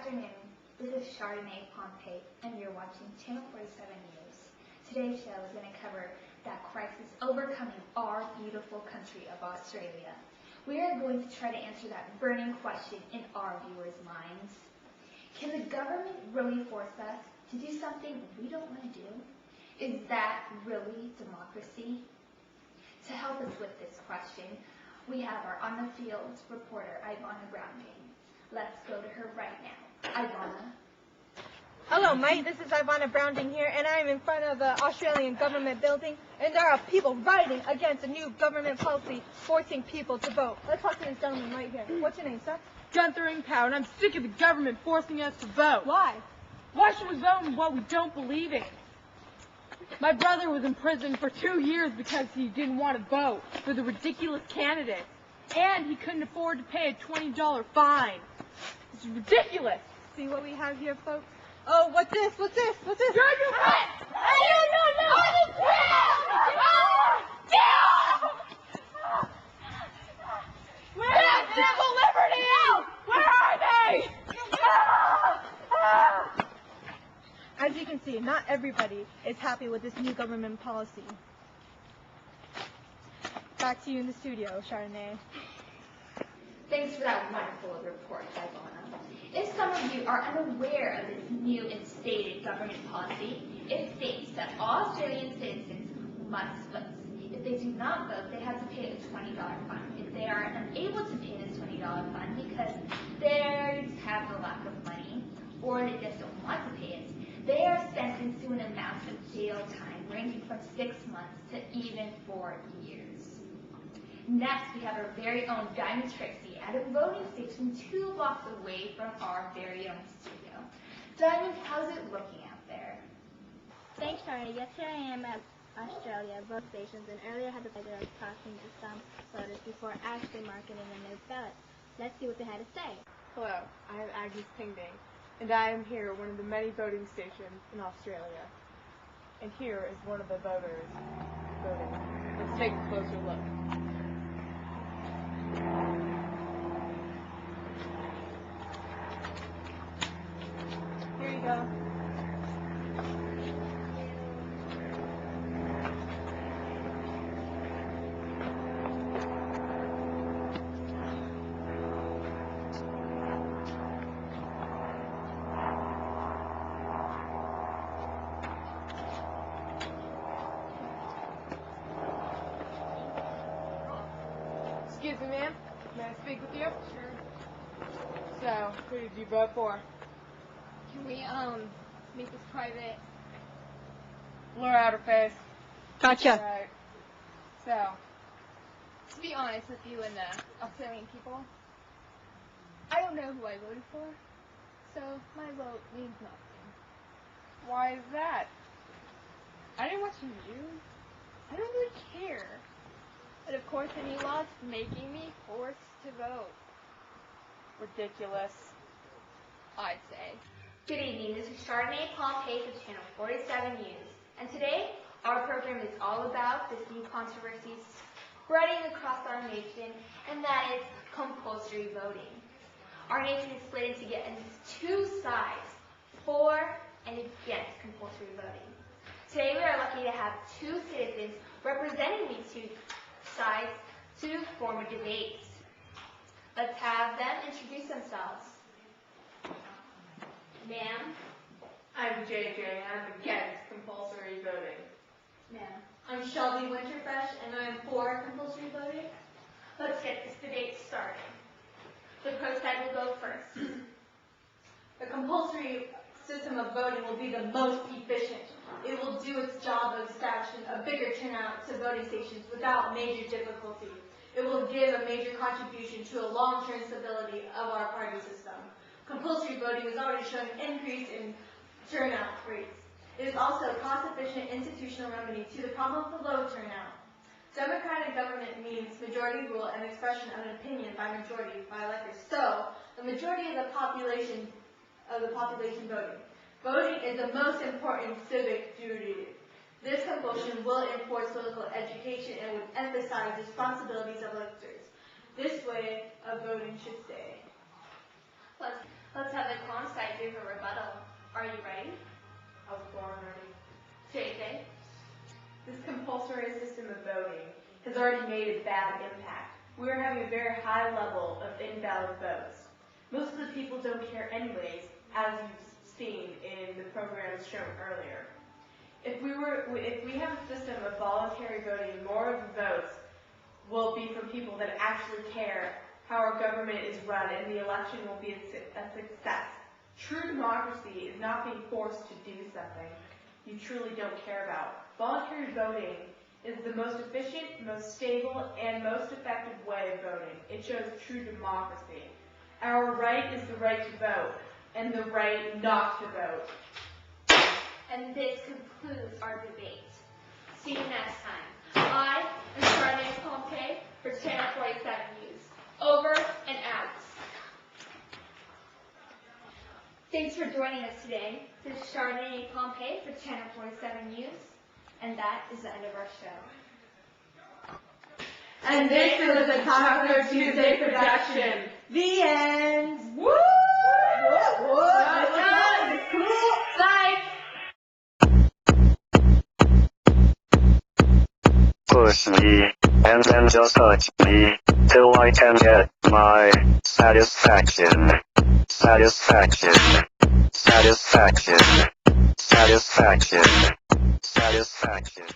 afternoon. This is Chardonnay Pompey, and you're watching Channel 47 News. Today's show is going to cover that crisis overcoming our beautiful country of Australia. We are going to try to answer that burning question in our viewers' minds. Can the government really force us to do something we don't want to do? Is that really democracy? To help us with this question, we have our on-the-field reporter, Ivana Grounding. Let's go to her right now. Ivana. Hello, mate. This is Ivana Grounding here, and I am in front of the Australian government building, and there are people rioting against a new government policy forcing people to vote. Let's talk to this gentleman right here. What's your name, sir? Gunther Ingpow, and I'm sick of the government forcing us to vote. Why? Why should we vote in what we don't believe in? My brother was in prison for 2 years because he didn't want to vote for the ridiculous candidates, and he couldn't afford to pay a $20 fine. It's ridiculous. See what we have here, folks? Oh, what's this? What's this? What's this? No! Where is civil liberty? Where are they? As you can see, not everybody is happy with this new government policy. Back to you in the studio, Chardonnay. Thanks for that wonderful report, Ivana. If some of you are unaware of this new and stated government policy, it states that all Australian citizens must vote. If they do not vote, they have to pay a $20 fine. If they are unable to pay this $20 fine because they have a lack of money or they just don't want to pay it, they are sentenced to an amount of jail time ranging from 6 months to even 4 years. Next, we have our very own Diamond Trixie at a voting station 2 blocks away from our very own studio. Diamond, how's it looking out there? Thanks, Charlie. Yes, here I am at Australia vote stations, and earlier I had the pleasure of talking to some voters before actually marking in the new ballot. Let's see what they had to say. Hello, I am Agnes Pingding, and I am here at one of the many voting stations in Australia. And here is one of the voters voting. Let's take a closer look. Here you go. Excuse me, ma'am. May I speak with you? Sure. So, who did you vote for? Can we, make this private? Blur out her face. Gotcha. Right. So, To be honest with you and the Australian people, I don't know who I voted for, so my vote means nothing. why is that? I didn't watch the news. I don't really care. But of course, the new law's making me forced to vote, Ridiculous. I'd say. Good evening, this is Chardonnay Pompey for Channel 47 News. And today, our program is all about this new controversy spreading across our nation, and that is compulsory voting. Our nation is split into two sides, for and against compulsory voting. Today, we are lucky to have 2 citizens representing these 2 sides to form a debate. Let's have them introduce themselves. Ma'am. I'm JJ, and I'm against compulsory voting. Ma'am. I'm Shelby Winterfresh, and I am for compulsory voting. Let's get this debate started. The pro side will go first. The compulsory system of voting will be the most efficient. It will do its job of establishing a bigger turnout to voting stations without major difficulty. It will give a major contribution to a long-term stability of our party system. Compulsory voting has already shown an increase in turnout rates. It is also a cost-efficient institutional remedy to the problem of the low turnout. Democratic government means majority rule and expression of an opinion by majority by electors. So, the majority of the population voting. Voting is the most important civic duty. This compulsion will enforce political education and would emphasize responsibilities of electors. This way of voting should stay. Let's have the con side we have a rebuttal. Are you ready? I was born ready. JJ? This compulsory system of voting has already made a bad impact. We are having a very high level of invalid votes. Most of the people don't care anyways, as you've seen in the programs shown earlier. If we have a system of voluntary voting, more of the votes will be from people that actually care how our government is run, and the election will be a success. True democracy is not being forced to do something you truly don't care about. Voluntary voting is the most efficient, most stable, and most effective way of voting. It shows true democracy. Our right is the right to vote, and the right not to vote. And this concludes our debate. See you next time. I am Charlene Pompey for Channel 47 News. Over and out. Thanks for joining us today. This is Charlene Pompey for Channel 47 News. And that is the end of our show. And this was a Taco Tuesday production. The end. Woo! Bye. Push me, and then just touch me, till I can get my satisfaction. Satisfaction. Satisfaction. Satisfaction. Satisfaction.